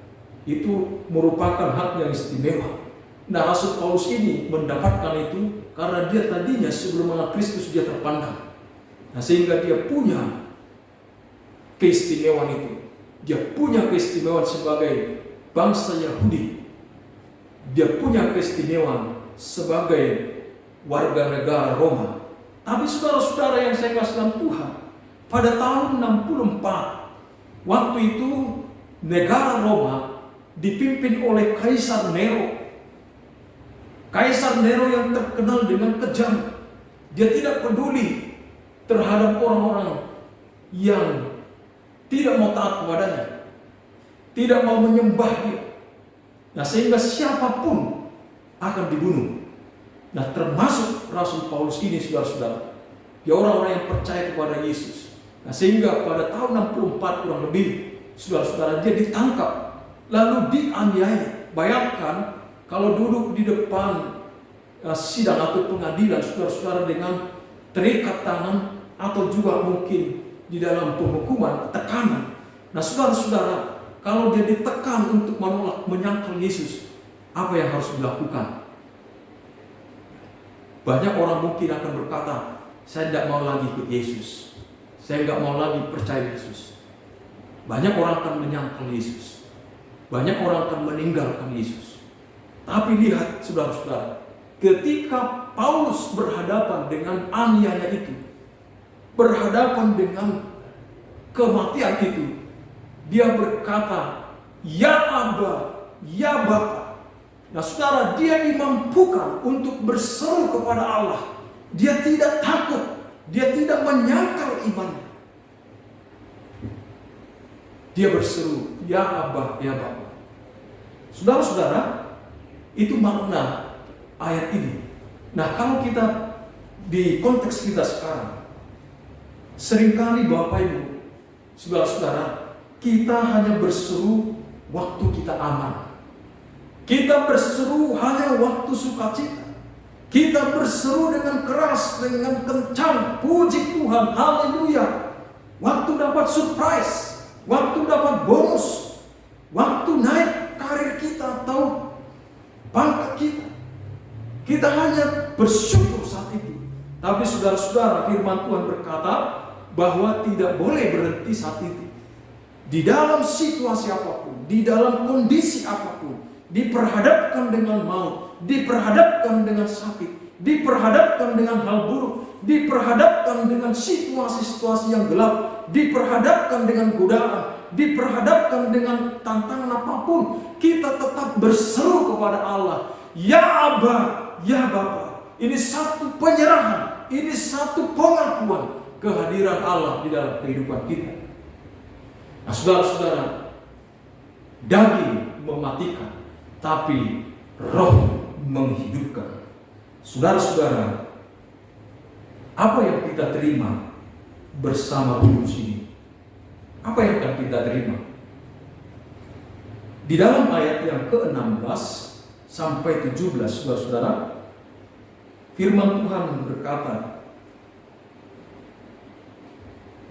[SPEAKER 2] Itu merupakan hak yang istimewa. Nah, Rasul Paulus ini mendapatkan itu karena dia tadinya sebelum mengenal Kristus dia terpandang. Nah, sehingga dia punya keistimewaan itu. Dia punya keistimewaan sebagai bangsa Yahudi. Dia punya keistimewaan sebagai warga negara Roma. Tapi saudara-saudara yang saya kasih Tuhan, pada tahun 64, waktu itu negara Roma dipimpin oleh Kaisar Nero. Kaisar Nero yang terkenal dengan kejam. Dia tidak peduli terhadap orang-orang yang tidak mau taat kepadanya, tidak mau menyembah Dia. Nah, sehingga siapapun akan dibunuh. Nah, termasuk Rasul Paulus ini, saudara-saudara. Dia orang-orang yang percaya kepada Yesus. Nah, sehingga pada tahun 64 kurang lebih, saudara-saudara, dia ditangkap, lalu dianiaya. Bayangkan kalau duduk di depan sidang atau pengadilan, saudara-saudara, dengan terikat tangan atau juga mungkin di dalam penghukuman, tekanan. Nah, saudara-saudara, kalau dia ditekan untuk menolak menyangkal Yesus, apa yang harus dilakukan? Banyak orang mungkin akan berkata, saya tidak mau lagi ikut Yesus, saya tidak mau lagi percaya Yesus. Banyak orang akan menyangkal Yesus, banyak orang akan meninggalkan Yesus. Tapi lihat, saudara-saudara, ketika Paulus berhadapan dengan aniaya itu, berhadapan dengan kematian itu, dia berkata, ya Aba, ya Bapa. Nah, saudara, dia dimampukan untuk berseru kepada Allah. Dia tidak takut, dia tidak menyangkal imannya. Dia berseru, ya Aba, ya Bapa. Saudara-saudara, itu makna ayat ini. Nah, kalau kita di konteks kita sekarang, seringkali Bapak Ibu, saudara-saudara, kita hanya berseru waktu kita aman. Kita berseru hanya waktu sukacita. Kita berseru dengan keras, dengan kencang, puji Tuhan, haleluya. Waktu dapat surprise, waktu dapat bonus, waktu naik karir kita atau pangkat kita. Kita hanya bersyukur saat itu. Tapi saudara-saudara, firman Tuhan berkata bahwa tidak boleh berhenti saat itu. Di dalam situasi apapun, di dalam kondisi apapun, diperhadapkan dengan maut, diperhadapkan dengan sakit, diperhadapkan dengan hal buruk, diperhadapkan dengan situasi-situasi yang gelap, diperhadapkan dengan godaan, diperhadapkan dengan tantangan apapun, kita tetap berseru kepada Allah, ya Aba, ya Bapa. Ini satu penyerahan, ini satu pengakuan kehadiran Allah di dalam kehidupan kita. Nah, saudara-saudara, daging mematikan, tapi roh menghidupkan. Saudara-saudara, apa yang kita terima bersama Kudus ini? Apa yang akan kita terima? Di dalam ayat yang ke-16 sampai 17, saudara-saudara, firman Tuhan berkata,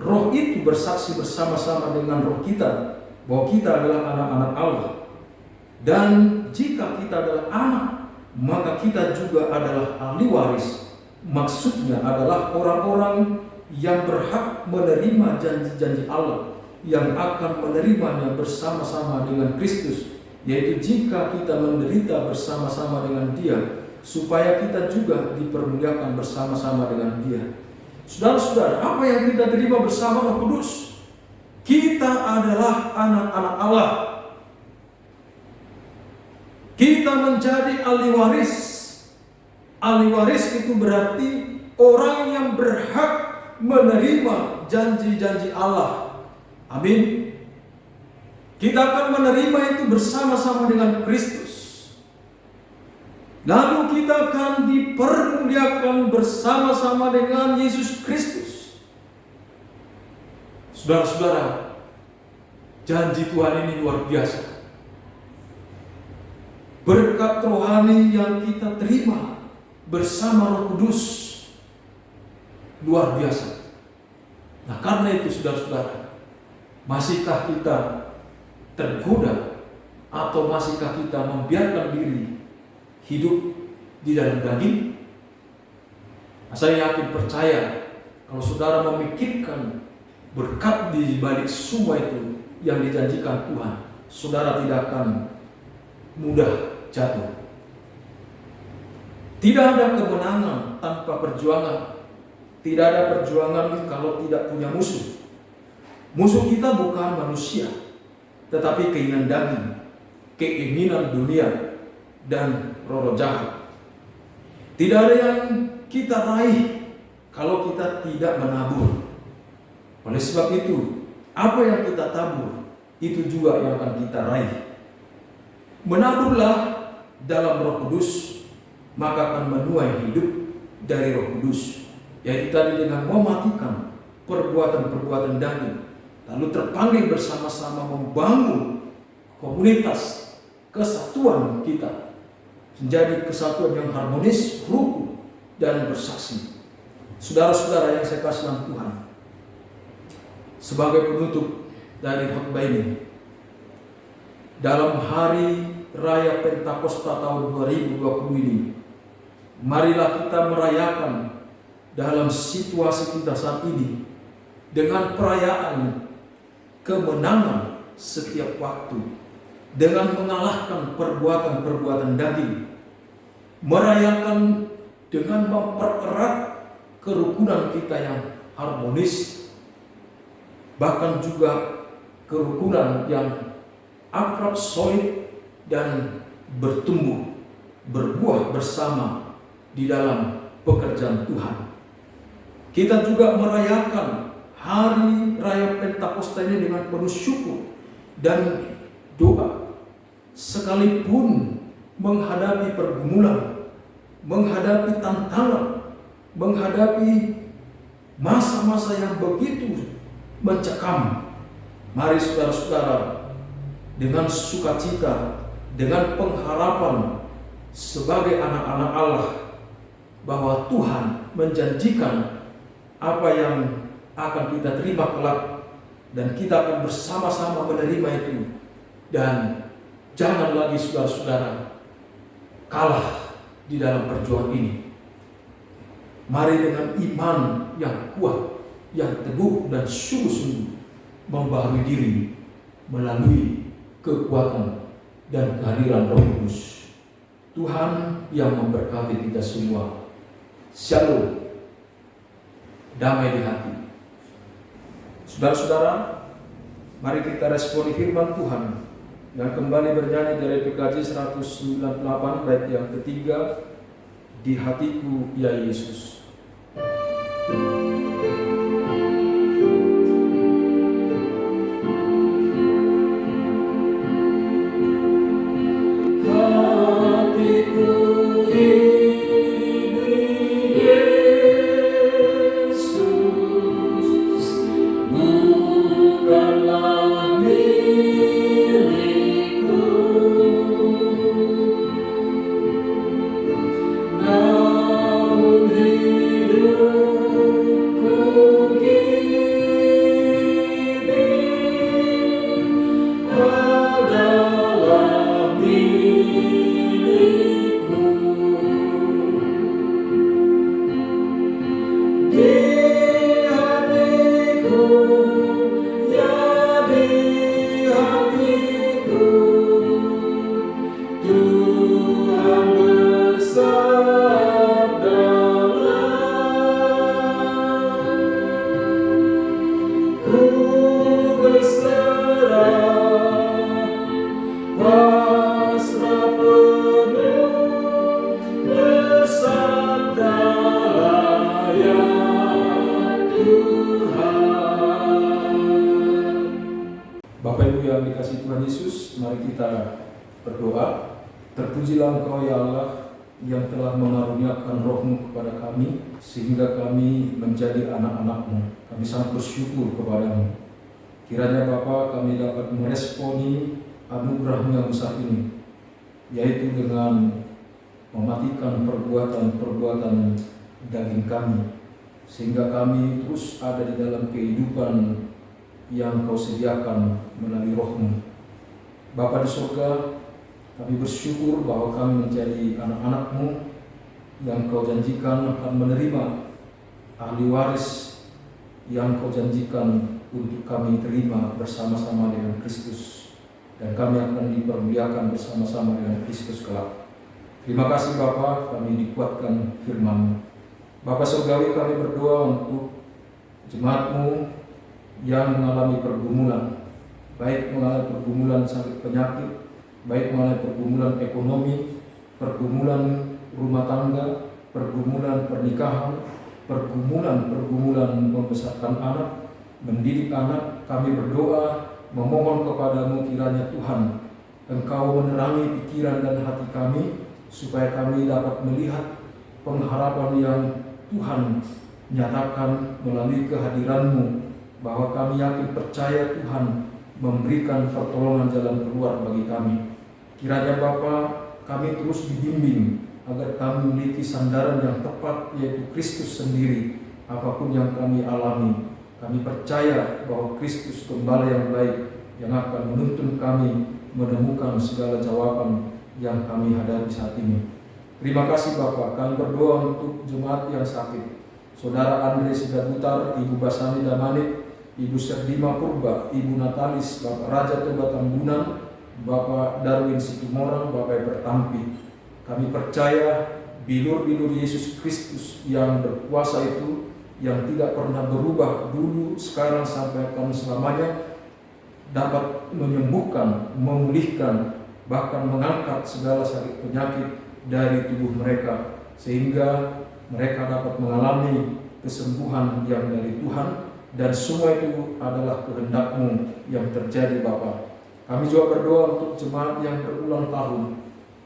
[SPEAKER 2] roh itu bersaksi bersama-sama dengan roh kita bahwa kita adalah anak-anak Allah. Dan jika kita adalah anak, maka kita juga adalah ahli waris. Maksudnya adalah orang-orang yang berhak menerima janji-janji Allah, yang akan menerimanya bersama-sama dengan Kristus, yaitu jika kita menderita bersama-sama dengan Dia, supaya kita juga dipermuliakan bersama-sama dengan Dia. Saudara-saudara, apa yang kita terima bersama Roh Kudus? Kita adalah anak-anak Allah. Kita menjadi ahli waris. Ahli waris itu berarti orang yang berhak menerima janji-janji Allah. Amin. Kita akan menerima itu bersama-sama dengan Kristus. Lalu kita akan dipermuliakan bersama-sama dengan Yesus Kristus. Saudara-saudara, janji Tuhan ini luar biasa. Berkat rohani yang kita terima bersama Roh Kudus luar biasa. Nah, karena itu saudara-saudara, masihkah kita tergoda atau masihkah kita membiarkan diri hidup di dalam daging? Nah, saya yakin percaya kalau saudara memikirkan berkat di balik semua itu yang dijanjikan Tuhan, saudara tidak akan mudah jatuh. Tidak ada kemenangan tanpa perjuangan. Tidak ada perjuangan kalau tidak punya musuh. Musuh kita bukan manusia, tetapi keinginan daging, keinginan dunia, dan roh jahat. Tidak ada yang kita raih kalau kita tidak menabur. Oleh sebab itu, apa yang kita tabur, itu juga yang akan kita raih. Menaburlah dalam Roh Kudus, maka akan menuai hidup dari Roh Kudus, yaitu tadi dengan mematikan perbuatan-perbuatan daging, lalu terpanggil bersama-sama membangun komunitas kesatuan kita menjadi kesatuan yang harmonis, rukun, dan bersaksi. Saudara-saudara yang saya kasih dalam Tuhan, sebagai penutup dari khotbah ini, dalam hari Raya Pentakosta tahun 2020 ini, marilah kita merayakan dalam situasi kita saat ini dengan perayaan kemenangan setiap waktu, dengan mengalahkan perbuatan-perbuatan daging, merayakan dengan mempererat kerukunan kita yang harmonis, bahkan juga kerukunan yang akrab, solid, dan bertumbuh, berbuah bersama di dalam pekerjaan Tuhan. Kita juga merayakan hari Raya Pentakosta ini dengan penuh syukur dan doa, sekalipun menghadapi pergumulan, menghadapi tantangan, menghadapi masa-masa yang begitu mencekam. Mari saudara-saudara, dengan sukacita, dengan pengharapan sebagai anak-anak Allah, bahwa Tuhan menjanjikan apa yang akan kita terima kelak, dan kita akan bersama-sama menerima itu. Dan jangan lagi saudara-saudara kalah di dalam perjuangan ini. Mari dengan iman yang kuat, yang teguh dan sungguh-sungguh membaharui diri melalui kekuatan dan kehadiran Roh Kudus. Tuhan yang memberkati kita semua. Shalom. Damai di hati. Saudara-saudara, mari kita responi firman Tuhan dan kembali bernyanyi dari PKJ 198 bait yang ketiga, Di Hatiku Ya Yesus. Bapak Ibu yang dikasihi Tuhan Yesus, mari kita berdoa. Terpujilah Engkau ya Allah yang telah mengaruniakan Roh-Mu kepada kami, sehingga kami menjadi anak-anak-Mu. Kami sangat bersyukur kepadamu. Kiranya Bapa, kami dapat meresponi anugerah-Mu yang besar ini, yaitu dengan mematikan perbuatan-perbuatan daging kami, sehingga kami terus ada di dalam kehidupan yang Kau sediakan melalui Roh-Mu. Bapa di surga, kami bersyukur bahwa kami menjadi anak-anak-Mu yang Kau janjikan akan menerima ahli waris yang Kau janjikan untuk kami terima bersama-sama dengan Kristus, dan kami akan dipermuliakan bersama-sama dengan Kristus kelak. Terima kasih Bapa, kami dikuatkan firman-Mu. Bapa surgawi, kami berdoa untuk jemaat-Mu yang mengalami pergumulan, baik mengalami pergumulan sakit penyakit, baik mengalami pergumulan ekonomi, pergumulan rumah tangga, pergumulan pernikahan, pergumulan membesarkan anak, mendidik anak. Kami berdoa memohon kepadamu kiranya Tuhan Engkau menerangi pikiran dan hati kami, supaya kami dapat melihat pengharapan yang Tuhan nyatakan melalui kehadiran-Mu, bahwa kami yakin percaya Tuhan memberikan pertolongan jalan keluar bagi kami. Kiranya Bapa, kami terus dibimbing agar kami memiliki sandaran yang tepat, yaitu Kristus sendiri. Apapun yang kami alami, kami percaya bahwa Kristus gembala yang baik yang akan menuntun kami menemukan segala jawaban yang kami hadapi saat ini. Terima kasih Bapak. Kami berdoa untuk jemaat yang sakit, Saudara Andre Sidabutar, Ibu Basani Damanik, Ibu Serdima Purba, Ibu Natalis, Bapak Raja Toba Tambunan, Bapak Darwin Situmorang, Bapak Bertampi. Kami percaya bilur-bilur Yesus Kristus yang berkuasa itu, yang tidak pernah berubah dulu, sekarang, sampai akan selamanya, dapat menyembuhkan, memulihkan, bahkan mengangkat segala sakit penyakit dari tubuh mereka, sehingga mereka dapat mengalami kesembuhan yang dari Tuhan, dan semua itu adalah kehendak-Mu yang terjadi Bapa. Kami juga berdoa untuk jemaat yang berulang tahun.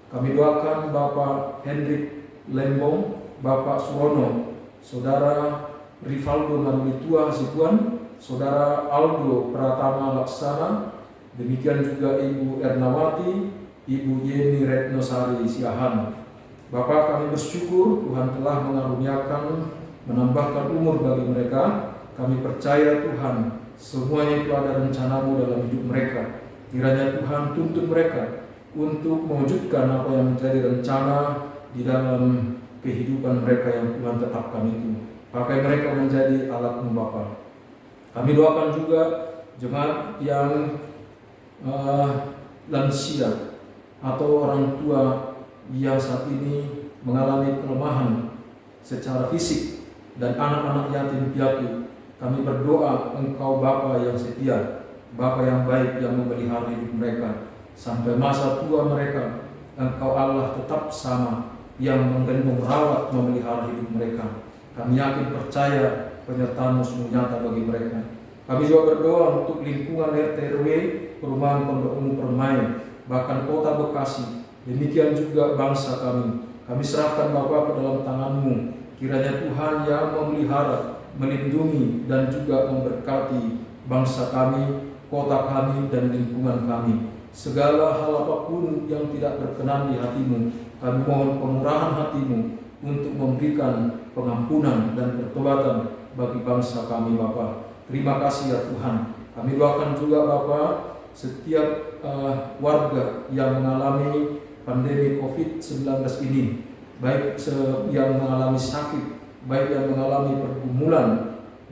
[SPEAKER 2] Kami doakan Bapak Hendrik Lembong, Bapak Surono, Saudara Rivaldo Marulitua Hasibuan, Saudara Aldo Pratama Laksana, demikian juga Ibu Ernawati, Ibu Yeni Retnosari Siahan. Bapak, kami bersyukur Tuhan telah mengaruniakan, menambahkan umur bagi mereka. Kami percaya Tuhan, semuanya itu ada rencana-Mu dalam hidup mereka. Kiranya Tuhan tuntun mereka untuk mewujudkan apa yang menjadi rencana di dalam kehidupan mereka yang Tuhan tetapkan itu. Pakai mereka menjadi alat-Mu Bapa. Kami doakan juga jemaat yang lansia atau orang tua yang saat ini mengalami kelemahan secara fisik, dan anak-anak yatim piatu. Kami berdoa Engkau Bapa yang setia, Bapa yang baik yang memelihara hidup mereka sampai masa tua mereka. Engkau Allah tetap sama yang menggendong, merawat, memelihara hidup mereka. Kami yakin percaya penyertaan-Mu sungguh nyata bagi mereka. Kami juga berdoa untuk lingkungan RT RW, perumahan Pondok Umum Permai, bahkan Kota Bekasi. Demikian juga bangsa kami. Kami serahkan Bapa ke dalam tangan-Mu. Kiranya Tuhan yang memelihara, melindungi, dan juga memberkati bangsa kami, kota kami, dan lingkungan kami. Segala hal apapun yang tidak berkenan di hati-Mu, kami mohon kemurahan hati-Mu untuk memberikan pengampunan dan pertobatan bagi bangsa kami Bapa. Terima kasih ya Tuhan. Kami doakan juga Bapa setiap warga yang mengalami pandemi COVID-19 ini, baik yang mengalami sakit, baik yang mengalami pergumulan,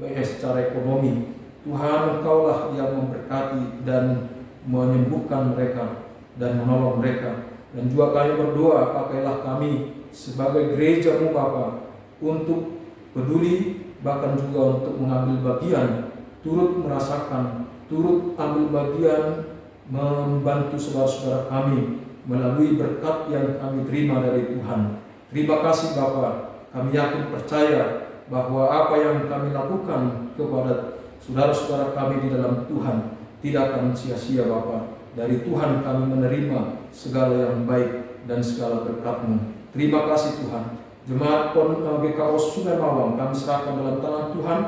[SPEAKER 2] baik secara ekonomi. Tuhan, Engkaulah yang memberkati dan menyembuhkan mereka dan menolong mereka. Dan juga kami berdoa, pakailah kami sebagai gereja-Mu Bapa untuk peduli, bahkan juga untuk mengambil bagian, turut merasakan, turut ambil bagian membantu saudara-saudara kami melalui berkat yang kami terima dari Tuhan. Terima kasih Bapa. Kami yakin percaya bahwa apa yang kami lakukan kepada saudara-saudara kami di dalam Tuhan tidak akan sia-sia Bapa. Dari Tuhan kami menerima segala yang baik dan segala berkat-Mu. Terima kasih Tuhan. Jemaat GKO Sungai Mawang kami serahkan dalam tangan Tuhan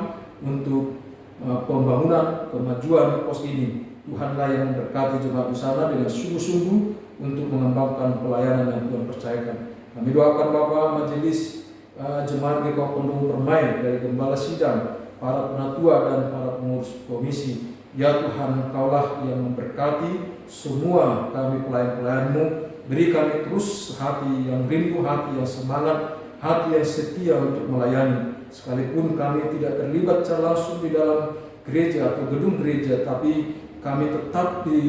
[SPEAKER 2] untuk pembangunan, kemajuan pos ini. Tuhanlah yang memberkati jemaat di sana dengan sungguh-sungguh untuk mengembangkan pelayanan yang Tuhan percayakan. Kami doakan Bapak majelis jemaat GKO Pondok Permai dari Gembala Sidang, para penatua dan para pengurus komisi. Ya Tuhan, Engkaulah yang memberkati semua kami pelayan-pelayan-Mu. Beri kami terus hati yang rindu, hati yang semangat, hati yang setia untuk melayani. Sekalipun kami tidak terlibat secara langsung di dalam gereja atau gedung gereja, tapi kami tetap di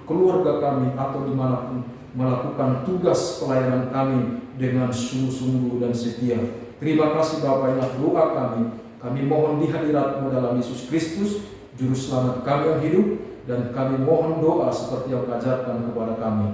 [SPEAKER 2] keluarga kami atau dimanapun melakukan tugas pelayanan kami dengan sungguh-sungguh dan setia. Terima kasih Bapa, inilah doa kami. Kami mohon di hadirat-Mu dalam Yesus Kristus, Juru Selamat kami yang hidup, dan kami mohon doa seperti yang Kau ajarkan kepada kami.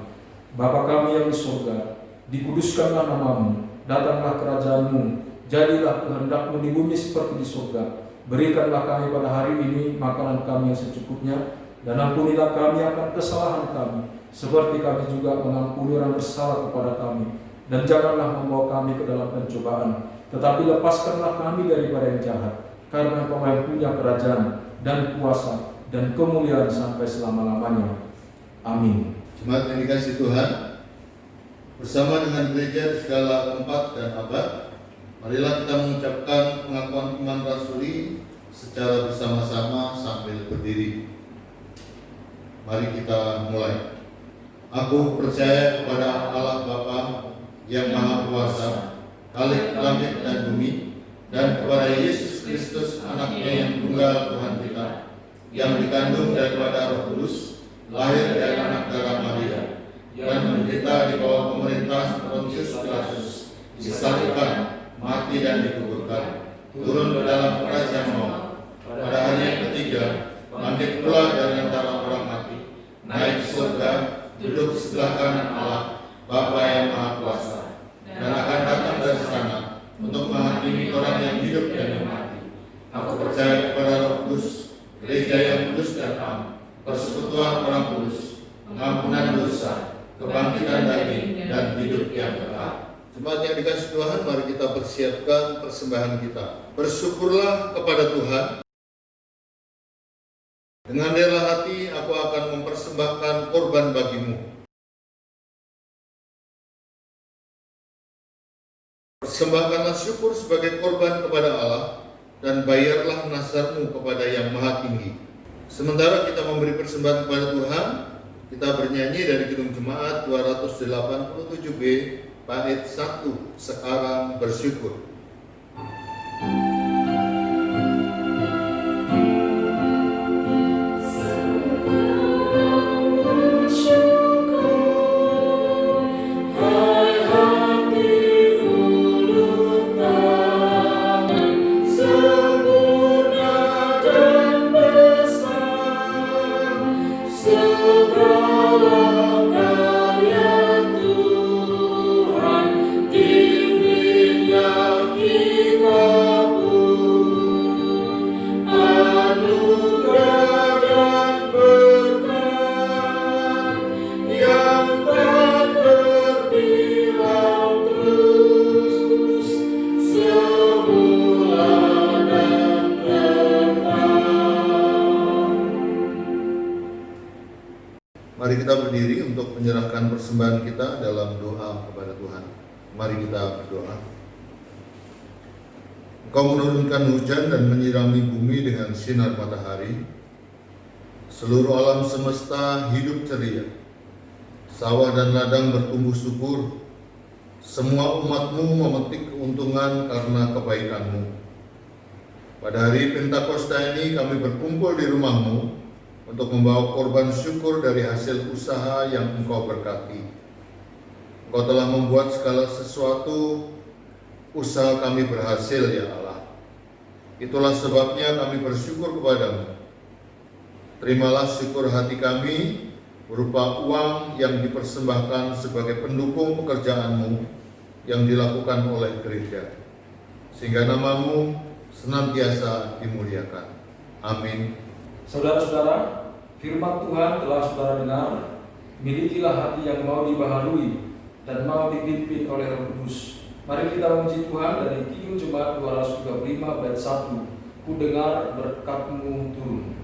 [SPEAKER 2] Bapa kami yang di surga, dikuduskanlah nama-Mu, datanglah kerajaan-Mu, Jadilah kehendak-Mu di bumi seperti di surga. Berikanlah kami pada hari ini makanan kami yang secukupnya, dan ampunilah kami akan kesalahan kami, seperti kami juga mengampuni orang bersalah kepada kami. Dan janganlah membawa kami ke dalam pencobaan, tetapi lepaskanlah kami daripada yang jahat. Karena Engkau yang punya kerajaan dan kuasa dan kemuliaan sampai selama-lamanya. Amin.
[SPEAKER 1] Jemaat yang dikasihi Tuhan, bersama dengan gereja di segala tempat dan abad, marilah kita mengucapkan pengakuan iman rasuli secara bersama-sama sambil berdiri. Mari kita mulai. Aku percaya kepada Allah Bapa yang Maha Kuasa, Khalik langit dan bumi, dan kepada Yesus Kristus anaknya yang tunggal Tuhan kita, yang dikandung daripada Roh Kudus, lahir dari anak darah Maria, yang menderita di bawah pemerintah Pontius Pilatus, disalibkan, mati dan dikuburkan, turun ke dalam kerajaan maut, pada hari yang ketiga bangkit pula dari antara orang mati, naik ke surga, duduk di sebelah kanan Allah Bapa yang Maha Kuasa, dan akan datang dari sana untuk menghakimi orang yang hidup dan yang mati. Aku percaya kepada Roh Kudus, gereja yang kudus dan am, persekutuan orang kudus, pengampunan dosa, kebangkitan daging, dan hidup yang kekal. Jemaat yang dikasihi Tuhan, mari kita persiapkan persembahan kita. Bersyukurlah kepada Tuhan. Dengan rela hati aku akan mempersembahkan korban bagimu. Persembahkanlah syukur sebagai korban kepada Allah, dan bayarlah nasarmu kepada Yang Maha Tinggi. Sementara kita memberi persembahan kepada Tuhan, kita bernyanyi dari Kidung Jemaat 287B, bait 1, Sekarang Bersyukur. Mari kita berdiri untuk menyerahkan persembahan kita dalam doa kepada Tuhan. Mari kita berdoa. Engkau menurunkan hujan dan menyirami bumi dengan sinar matahari. Seluruh alam semesta hidup ceria. Sawah dan ladang bertumbuh subur. Semua umatmu memetik keuntungan karena kebaikanmu. Pada hari Pentakosta ini kami berkumpul di rumahmu untuk membawa korban syukur dari hasil usaha yang Engkau berkati. Engkau telah membuat segala sesuatu, usaha kami berhasil, ya Allah. Itulah sebabnya kami bersyukur kepadamu. Terimalah syukur hati kami berupa uang yang dipersembahkan sebagai pendukung pekerjaan-Mu yang dilakukan oleh gereja, sehingga nama-Mu senantiasa dimuliakan. Amin.
[SPEAKER 2] Saudara-saudara, firman Tuhan telah saudara dengar. Milikilah hati yang mau dibaharui dan mau dipimpin oleh Roh Kudus. Mari kita memuji Tuhan dari Kidung Jemaat 235 bait 1. Ku dengar berkat-Mu turun.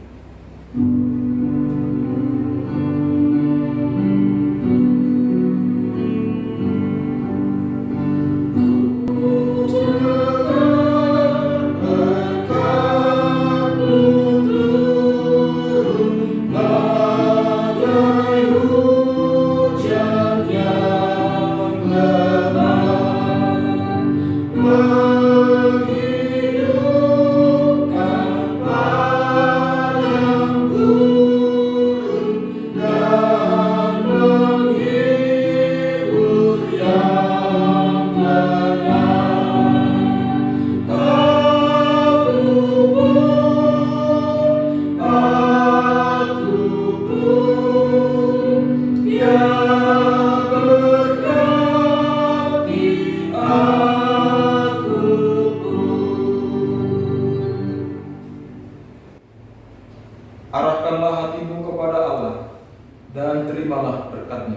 [SPEAKER 3] Aku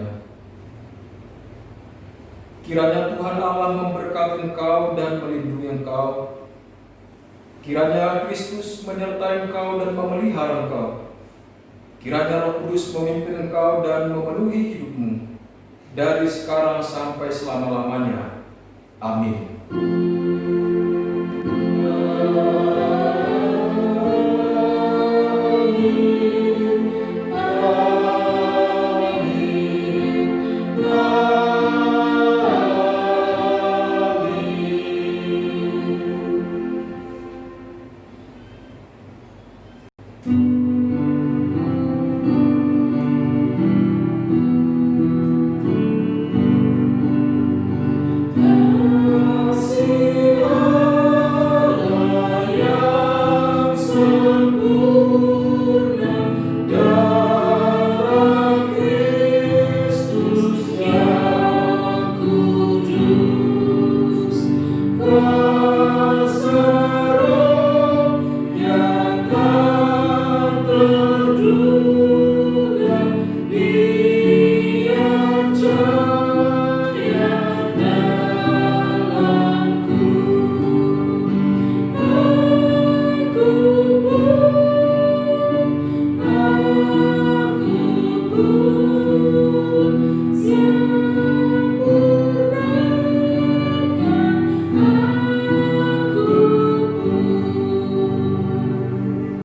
[SPEAKER 2] selamanya. Kiranya Tuhan Allah memberkati engkau dan melindungi engkau. Kiranya Kristus menyertai engkau dan memelihara engkau. Kiranya Roh Kudus memimpin engkau dan memenuhi hidupmu dari sekarang sampai selama-lamanya. Amin.